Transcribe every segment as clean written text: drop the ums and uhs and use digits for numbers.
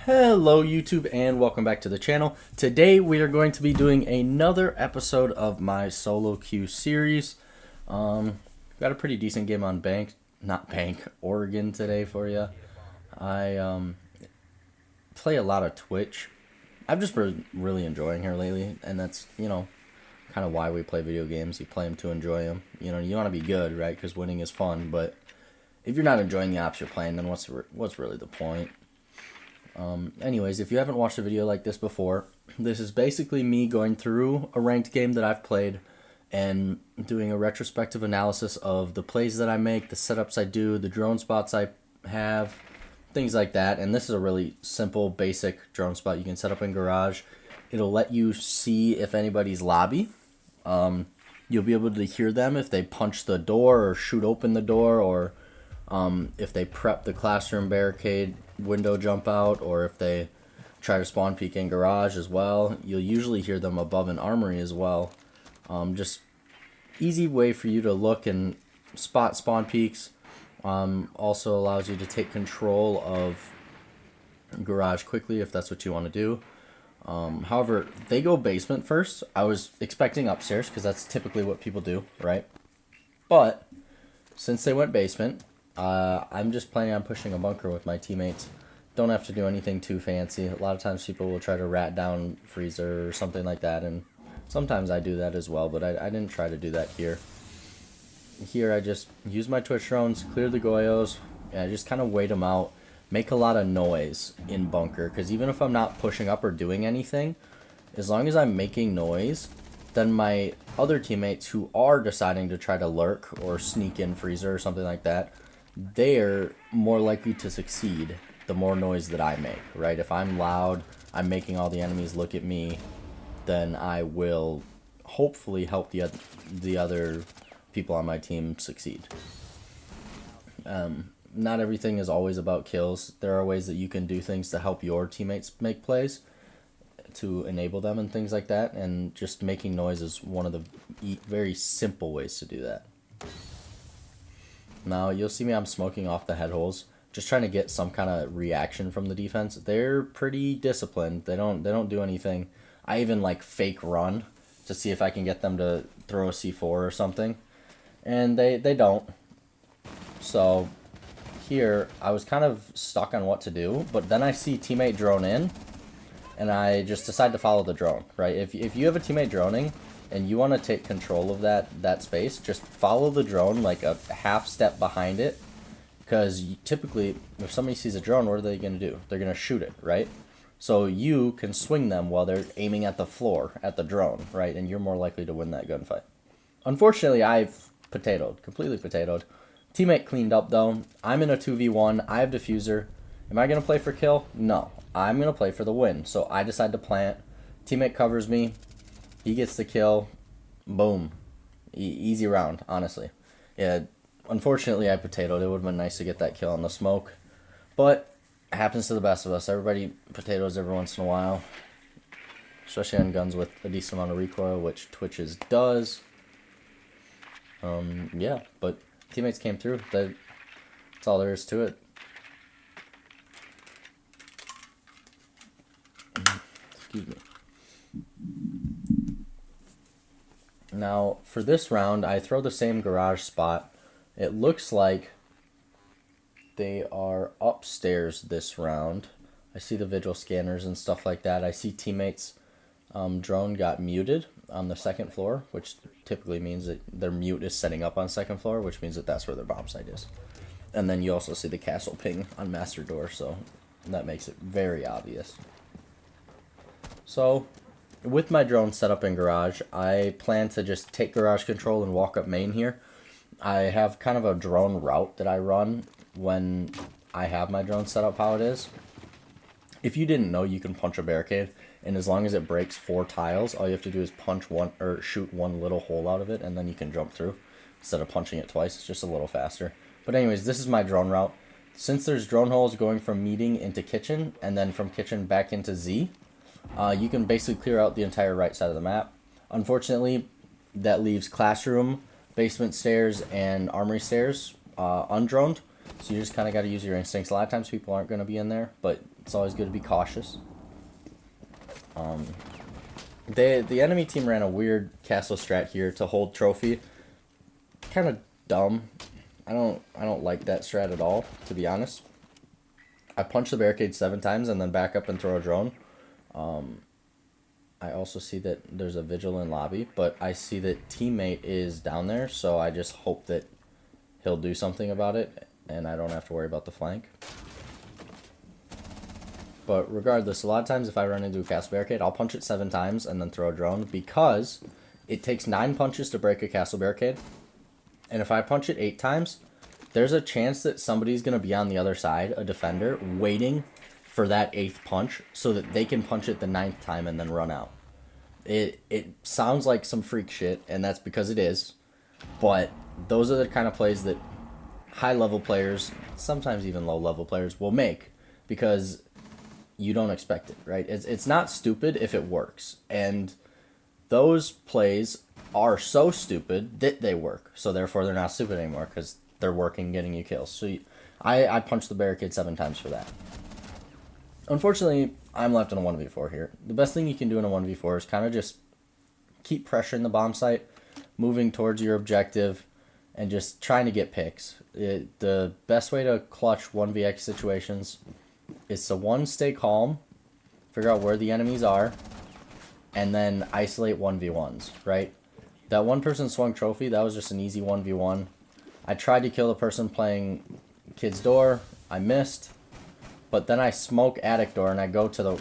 Hello YouTube and welcome back to the channel. Today we are going to be doing another episode of my solo queue series. Got a pretty decent game on Oregon today for you. I play a lot of Twitch. I've just been really enjoying her lately, and that's, kind of why we play video games. You play them to enjoy them. You want to be good, right? Because winning is fun, but if you're not enjoying the ops you're playing, then what's really the point? Anyways, if you haven't watched a video like this before, this is basically me going through a ranked game that I've played and doing a retrospective analysis of the plays that I make, the setups I do, the drone spots I have, things like that. And this is a really simple, basic drone spot you can set up in Garage. It'll let you see if anybody's lobby. You'll be able to hear them if they punch the door or shoot open the door, or if they prep the classroom barricade window jump out, or if they try to spawn peek in Garage as well. You'll usually hear them above an armory as well. Just easy way for you to look and spot spawn peeks. Also allows you to take control of Garage quickly if that's what you want to do. However, they go basement first. I was expecting upstairs because that's typically what people do, right? But since they went basement, I'm just planning on pushing a bunker with my teammates. Don't have to do anything too fancy. A lot of times people will try to rat down Freezer or something like that, and sometimes I do that as well, but I didn't try to do that here. Here I just use my Twitch drones, clear the Goyos, and I just kind of wait them out, make a lot of noise in bunker, because even if I'm not pushing up or doing anything, as long as I'm making noise, then my other teammates who are deciding to try to lurk or sneak in Freezer or something like that, they're more likely to succeed the more noise that I make, right? If I'm loud, I'm making all the enemies look at me, then I will hopefully help the other people on my team succeed. Not everything is always about kills. There are ways that you can do things to help your teammates make plays, to enable them and things like that, and just making noise is one of the very simple ways to do that. Now, you'll see me, I'm smoking off the head holes, just trying to get some kind of reaction from the defense. They're pretty disciplined. They don't do anything. I even like fake run to see if I can get them to throw a C4 or something, and they don't. So here I was kind of stuck on what to do, but then I see teammate drone in, and I just decide to follow the drone, right? If you have a teammate droning and you want to take control of that space, just follow the drone like a half step behind it, because typically if somebody sees a drone, what are they going to do? They're going to shoot it, right? So you can swing them while they're aiming at the floor at the drone, right? And you're more likely to win that gunfight. Unfortunately, I've completely potatoed. Teammate cleaned up though. I'm in a 2v1. I have diffuser. Am I going to play for kill? No. I'm going to play for the win. So I decide to plant. Teammate covers me. He gets the kill. Boom. Easy round, honestly. Yeah, unfortunately I potatoed. It would have been nice to get that kill on the smoke. But it happens to the best of us. Everybody potatoes every once in a while. Especially on guns with a decent amount of recoil, which Twitch's does. Yeah, but teammates came through. That's all there is to it. Excuse me. Now, for this round, I throw the same Garage spot. It looks like they are upstairs this round. I see the Vigil scanners and stuff like that. I see teammates' drone got muted on the second floor, which typically means that their mute is setting up on second floor, which means that that's where their bomb site is. And then you also see the castle ping on master door, so that makes it very obvious. So with my drone set up in Garage, I plan to just take Garage control and walk up main here. I have kind of a drone route that I run when I have my drone set up how it is. If you didn't know, you can punch a barricade, and as long as it breaks 4 tiles, all you have to do is punch one or shoot one little hole out of it, and then you can jump through instead of punching it twice. It's just a little faster. But anyways, this is my drone route. Since there's drone holes going from meeting into kitchen and then from kitchen back into Z, you can basically clear out the entire right side of the map. Unfortunately, that leaves classroom, basement stairs, and armory stairs undroned. So you just kind of got to use your instincts. A lot of times people aren't going to be in there, but It's always good to be cautious. The enemy team ran a weird castle strat here to hold trophy. Kind of dumb. I don't like that strat at all, to be honest. I punch the barricade 7 times and then back up and throw a drone. I also see that there's a vigil in lobby, but I see that teammate is down there, so I just hope that he'll do something about it and I don't have to worry about the flank. But regardless, a lot of times if I run into a castle barricade, I'll punch it 7 times and then throw a drone, because it takes 9 punches to break a castle barricade. And if I punch it 8 times, there's a chance that somebody's going to be on the other side, a defender, waiting for that 8th punch so that they can punch it the 9th time and then run out. It sounds like some freak shit, and that's because it is. But those are the kind of plays that high-level players, sometimes even low-level players, will make because you don't expect it, right? It's not stupid if it works. And those plays are so stupid that they work. So therefore they're not stupid anymore because they're working, getting you kills. So I punched the barricade 7 times for that. Unfortunately, I'm left in a 1v4 here. The best thing you can do in a 1v4 is kind of just keep pressuring the bomb site, moving towards your objective, and just trying to get picks. The best way to clutch 1vx situations is to, 1, stay calm, figure out where the enemies are, and then isolate 1v1s, right? That one person swung trophy, that was just an easy 1v1. I tried to kill the person playing kid's door, I missed, but then I smoke attic door and I go to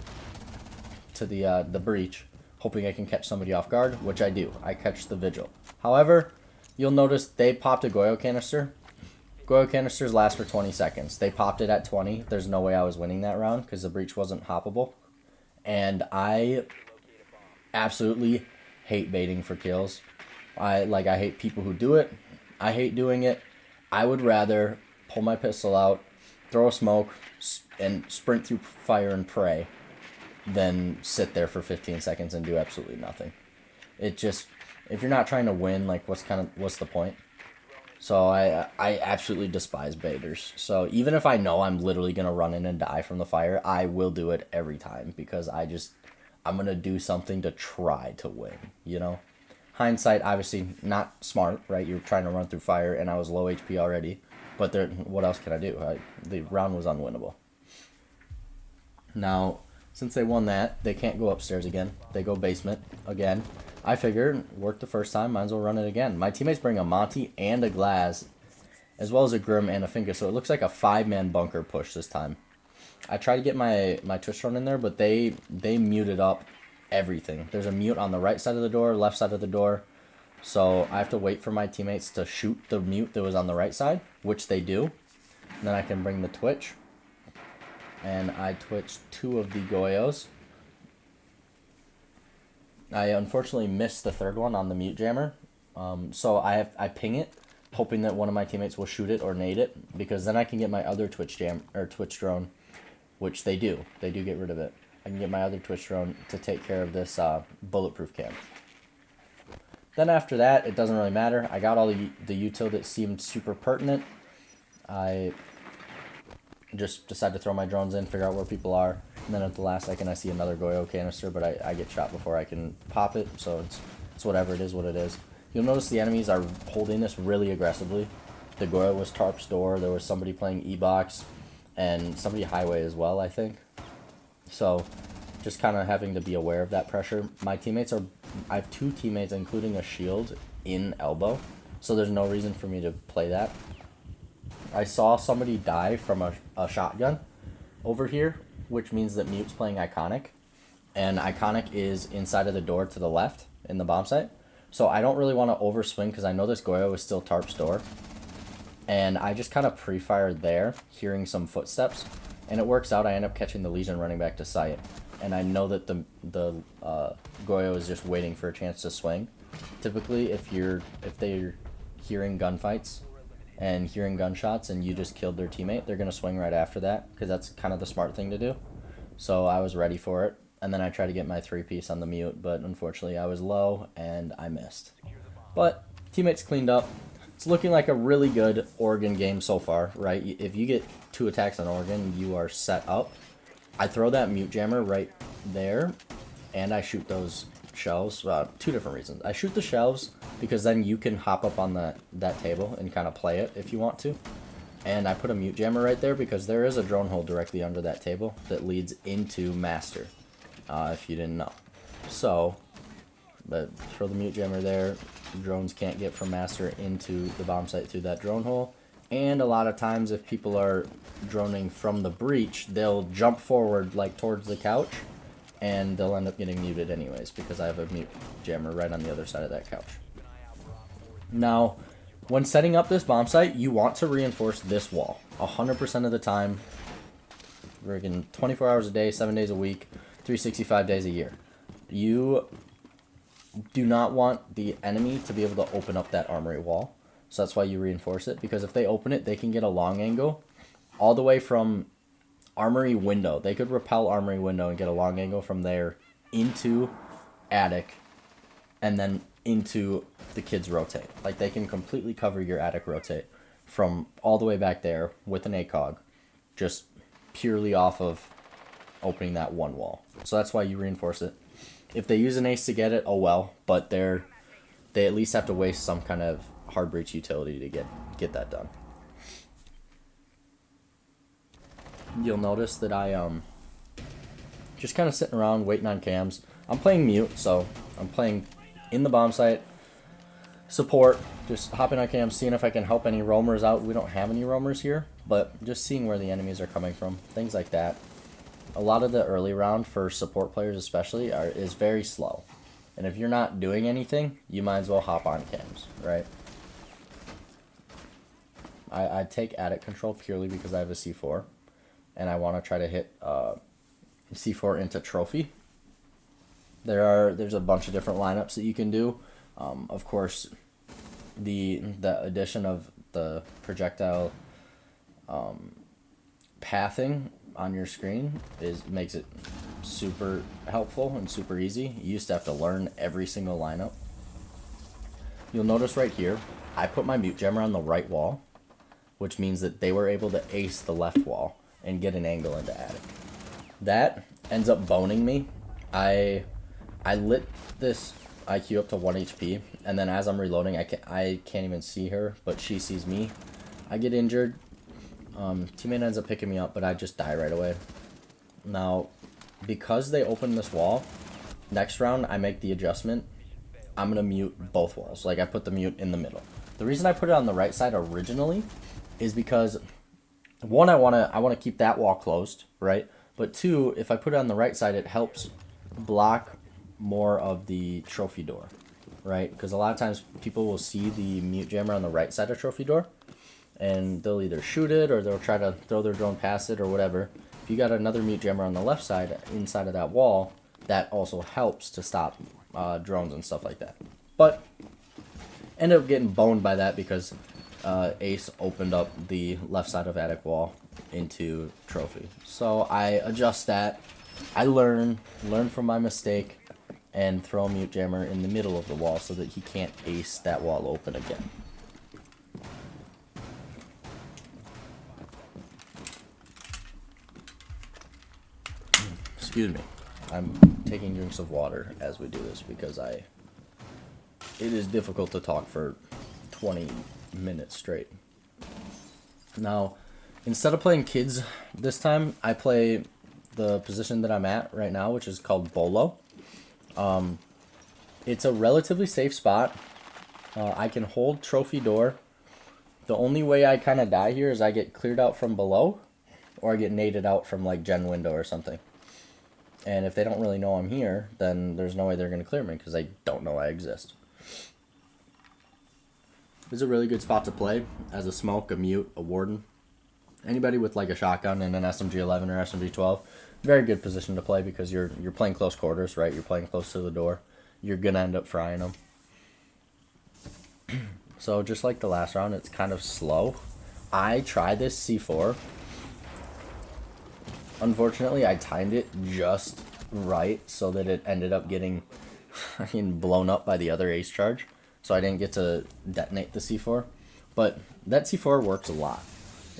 the breach, hoping I can catch somebody off guard, which I do. I catch the vigil. However, you'll notice they popped a Goyo canister. Goyo canisters last for 20 seconds. They popped it at 20. There's no way I was winning that round because the breach wasn't hoppable. And I absolutely hate baiting for kills. I hate people who do it. I hate doing it. I would rather pull my pistol out, throw a smoke, and sprint through fire and pray than sit there for 15 seconds and do absolutely nothing. It just, if you're not trying to win, like, what's the point? So I absolutely despise baiters. So even if I know I'm literally going to run in and die from the fire, I will do it every time because I'm going to do something to try to win, you know? Hindsight, obviously not smart, right? You're trying to run through fire and I was low HP already. But what else can I do? The round was unwinnable. Now, since they won that, they can't go upstairs again. They go basement again. I figured, worked the first time, might as well run it again. My teammates bring a Monty and a Glaz, as well as a Grim and a Finka, so it looks like a 5-man bunker push this time. I tried to get my Twitch drone in there, but they muted up everything. There's a mute on the right side of the door, left side of the door, so I have to wait for my teammates to shoot the mute that was on the right side, which they do. And then I can bring the Twitch. And I twitched 2 of the Goyos. I unfortunately missed the 3rd one on the mute jammer. So I ping it, hoping that one of my teammates will shoot it or nade it, because then I can get my other Twitch drone, which they do. They do get rid of it. I can get my other Twitch drone to take care of this bulletproof cam. Then after that, it doesn't really matter. I got all the util that seemed super pertinent. I just decide to throw my drones in, figure out where people are, and then at the last second I see another Goyo canister, but I get shot before I can pop it, so it's whatever, it is what it is. You'll notice the enemies are holding this really aggressively. The Goyo was Tarp's door, there was somebody playing E-Box, and somebody highway as well, I think. So, just kind of having to be aware of that pressure. My teammates I have 2 teammates, including a shield, in elbow, so there's no reason for me to play that. I saw somebody die from a shotgun over here, which means that Mute's playing Iconic. And Iconic is inside of the door to the left in the bomb site. So I don't really want to overswing because I know this Goyo is still Tarp's door. And I just kind of pre-fired there, hearing some footsteps. And it works out. I end up catching the Legion running back to site. And I know that the Goyo is just waiting for a chance to swing. Typically, if they're hearing gunfights and hearing gunshots and you just killed their teammate, they're going to swing right after that because that's kind of the smart thing to do. So I was ready for it, and then I tried to get my 3-piece on the mute, but unfortunately I was low and I missed. But teammates cleaned up. It's looking like a really good Oregon game so far, right? If you get 2 attacks on Oregon, you are set up. I throw that mute jammer right there, and I shoot those shelves. Two different reasons. I shoot the shelves because then you can hop up on that table and kind of play it if you want to. And I put a mute jammer right there because there is a drone hole directly under that table that leads into master, if you didn't know. So, but throw the mute jammer there. Drones can't get from master into the bomb site through that drone hole. And a lot of times if people are droning from the breach, they'll jump forward like towards the couch, and they'll end up getting muted anyways because I have a mute jammer right on the other side of that couch. Now, when setting up this bomb site, you want to reinforce this wall 100% of the time. Friggin' 24 hours a day, 7 days a week, 365 days a year. You do not want the enemy to be able to open up that armory wall. So that's why you reinforce it, because if they open it, they can get a long angle all the way from armory window. They could repel armory window and get a long angle from there into attic and then into the kids rotate. Like, they can completely cover your attic rotate from all the way back there with an ACOG, just purely off of opening that one wall. So that's why you reinforce it. If they use an ace to get it, oh well, but they at least have to waste some kind of hard breach utility to get that done. You'll notice that I just kind of sitting around waiting on cams. I'm playing mute, so I'm playing in the bomb site, support, just hopping on cams, seeing if I can help any roamers out. We don't have any roamers here, but just seeing where the enemies are coming from, things like that. A lot of the early round for support players especially is very slow. And if you're not doing anything, you might as well hop on cams, right? I take attic control purely because I have a C4. And I want to try to hit C4 into trophy. There's a bunch of different lineups that you can do. Of course, the addition of the projectile pathing on your screen makes it super helpful and super easy. You used to have to learn every single lineup. You'll notice right here, I put my mute jammer on the right wall, which means that they were able to ace the left wall and get an angle into attic. That ends up boning me. I lit this IQ up to 1 HP, and then as I'm reloading, I can't even see her, but she sees me. I get injured. Teammate ends up picking me up, but I just die right away. Now, because they opened this wall, next round I make the adjustment. I'm gonna mute both walls. Like, I put the mute in the middle. The reason I put it on the right side originally is because, one, I wanna keep that wall closed, right? But two, if I put it on the right side, it helps block more of the trophy door, right? Because a lot of times people will see the mute jammer on the right side of trophy door, and they'll either shoot it or they'll try to throw their drone past it or whatever. If you got another mute jammer on the left side, inside of that wall, that also helps to stop drones and stuff like that. But ended up getting boned by that because Ace opened up the left side of attic wall into trophy. So I adjust that. I learn from my mistake and throw a mute jammer in the middle of the wall so that he can't ace that wall open again. Excuse me. I'm taking drinks of water as we do this because it is difficult to talk for 20 minutes straight. Now, instead of playing kids this time, I play the position that I'm at right now, which is called Bolo. It's a relatively safe spot. I can hold trophy door. The only way I kind of die here is I get cleared out from below, or I get naded out from like gen window or something. And if they don't really know I'm here, then there's no way they're going to clear me because they don't know I exist. This is a really good spot to play as a smoke, a mute, a warden. Anybody with like a shotgun and an SMG-11 or SMG-12, very good position to play because you're playing close quarters, right? You're playing close to the door. You're going to end up frying them. So just like the last round, it's kind of slow. I tried this C4. Unfortunately, I timed it just right so that it ended up getting blown up by the other ace charge. So I didn't get to detonate the C4. But that C4 works a lot.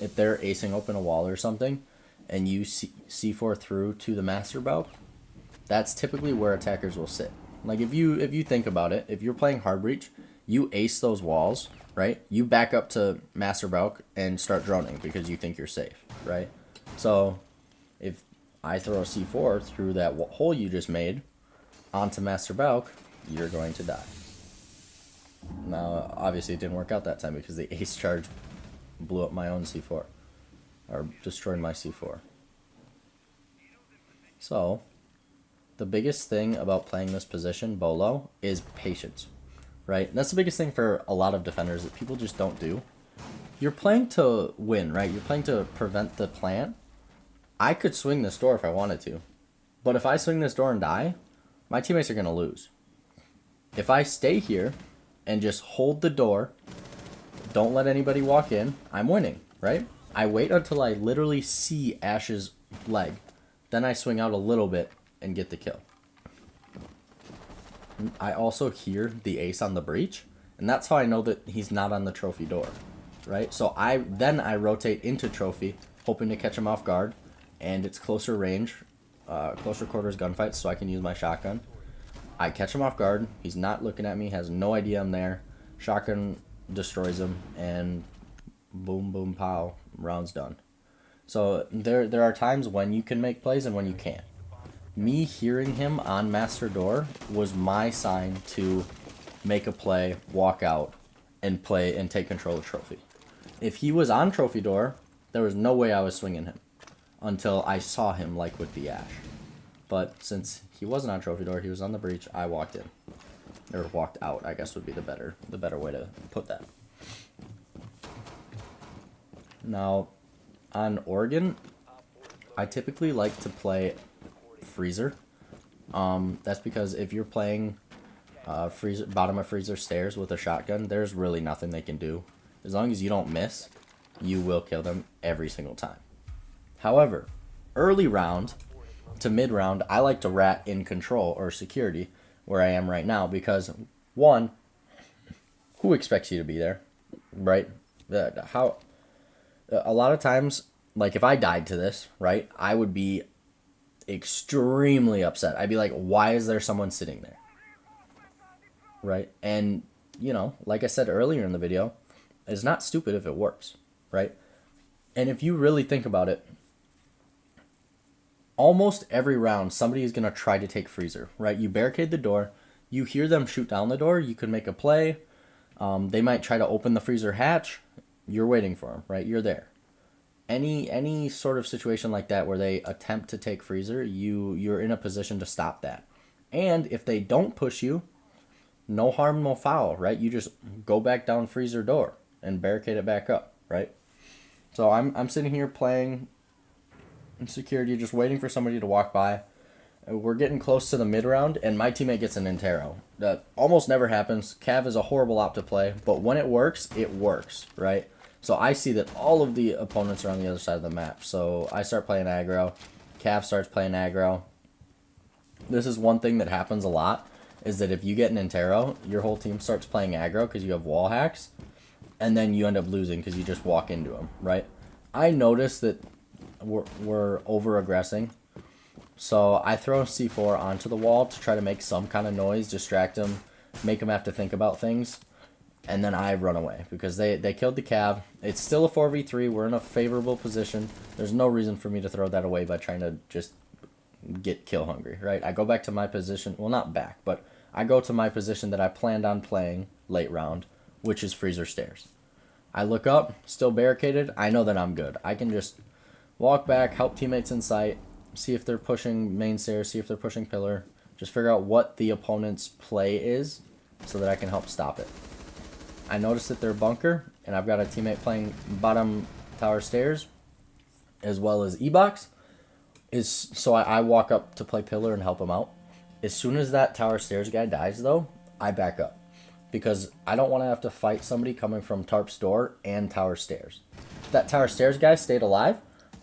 If they're acing open a wall or something, and you C4 through to the Master Balk, that's typically where attackers will sit. Like if you think about it, if you're playing Hard Breach, you ace those walls, right? You back up to Master Balk and start droning because you think you're safe, right? So if I throw a C4 through that hole you just made onto Master Balk, you're going to die. Now, obviously it didn't work out that time because the ace charge blew up my own C4, or destroyed my C4. So, the biggest thing about playing this position, Bolo, is patience, right? And that's the biggest thing for a lot of defenders that people just don't do. You're playing to win, right? You're playing to prevent the plant. I could swing this door if I wanted to, but if I swing this door and die, my teammates are going to lose. If I stay here and just hold the door, don't let anybody walk in, I'm winning, right? I wait until I literally see Ash's leg. Then I swing out a little bit and get the kill. I also hear the ace on the breach, and that's how I know that he's not on the trophy door, right? So I rotate into trophy, hoping to catch him off guard, and it's closer range, closer quarters gunfights, so I can use my shotgun. I catch him off guard. He's not looking at me, has no idea I'm there. Shotgun destroys him, and boom, boom, pow, round's done. So there are times when you can make plays and when you can't. Me hearing him on Master Door was my sign to make a play, walk out, and play and take control of trophy. If he was on trophy door, there was no way I was swinging him until I saw him, like with the Ash. But since he wasn't on trophy door, he was on the breach, I walked in. Or walked out, I guess would be the better way to put that. Now, on Oregon, I typically like to play Freezer. That's because if you're playing freezer, bottom of freezer stairs with a shotgun, there's really nothing they can do. As long as you don't miss, you will kill them every single time. However, early round to mid round, I like to rat in control or security where I am right now because, one, who expects you to be there, right? A lot of times, like if I died to this, right, I would be extremely upset. I'd be like, why is there someone sitting there? Right? And, you know, like I said earlier in the video, it's not stupid if it works, right? And if you really think about it, almost every round, somebody is going to try to take freezer, right? You barricade the door. You hear them shoot down the door. You can make a play. They might try to open the freezer hatch. You're waiting for them, right? You're there. Any sort of situation like that where they attempt to take freezer, you're in a position to stop that. And if they don't push you, no harm, no foul, right? You just go back down freezer door and barricade it back up, right? So I'm sitting here playing in security, just waiting for somebody to walk by. We're getting close to the mid round, and my teammate gets an Intero. That almost never happens. Cav is a horrible op to play, but when it works, right? So I see that all of the opponents are on the other side of the map. So I start playing aggro. Cav starts playing aggro. This is one thing that happens a lot, is that if you get an Intero, your whole team starts playing aggro because you have wall hacks, and then you end up losing because you just walk into them, right? I noticed that we're over-aggressing. So I throw C4 onto the wall to try to make some kind of noise, distract them, make them have to think about things. And then I run away because they killed the Cav. It's still a 4v3. We're in a favorable position. There's no reason for me to throw that away by trying to just get kill hungry, right? I go back to my position. Well, not back, but I go to my position that I planned on playing late round, which is freezer stairs. I look up, still barricaded. I know that I'm good. I can just walk back, help teammates in sight, see if they're pushing main stairs, see if they're pushing pillar. Just figure out what the opponent's play is so that I can help stop it. I noticed that they're bunker, and I've got a teammate playing bottom tower stairs, as well as E-box. So I walk up to play pillar and help him out. As soon as that tower stairs guy dies, though, I back up. Because I don't want to have to fight somebody coming from Tarp's door and tower stairs. If that tower stairs guy stayed alive,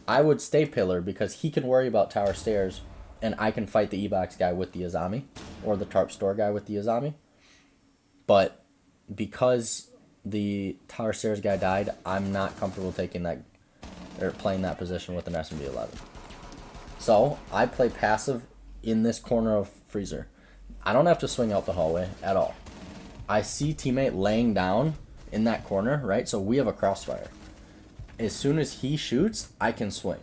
I would stay pillar because he can worry about tower stairs, and I can fight the E-box guy with the Azami, or the Tarp store guy with the Azami. But because the tower stairs guy died, I'm not comfortable taking that or playing that position with an SMB 11. So I play passive in this corner of freezer. I don't have to swing out the hallway at all. I see teammate laying down in that corner, right? So we have a crossfire. As soon as he shoots, I can swing.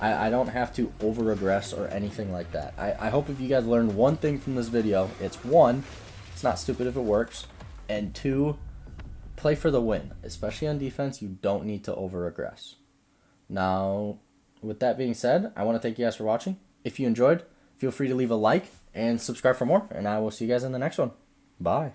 I don't have to over-aggress or anything like that. I hope if you guys learned one thing from this video, it's one, it's not stupid if it works, and two, play for the win. Especially on defense, you don't need to over-aggress. Now, with that being said, I want to thank you guys for watching. If you enjoyed, feel free to leave a like and subscribe for more, and I will see you guys in the next one. Bye.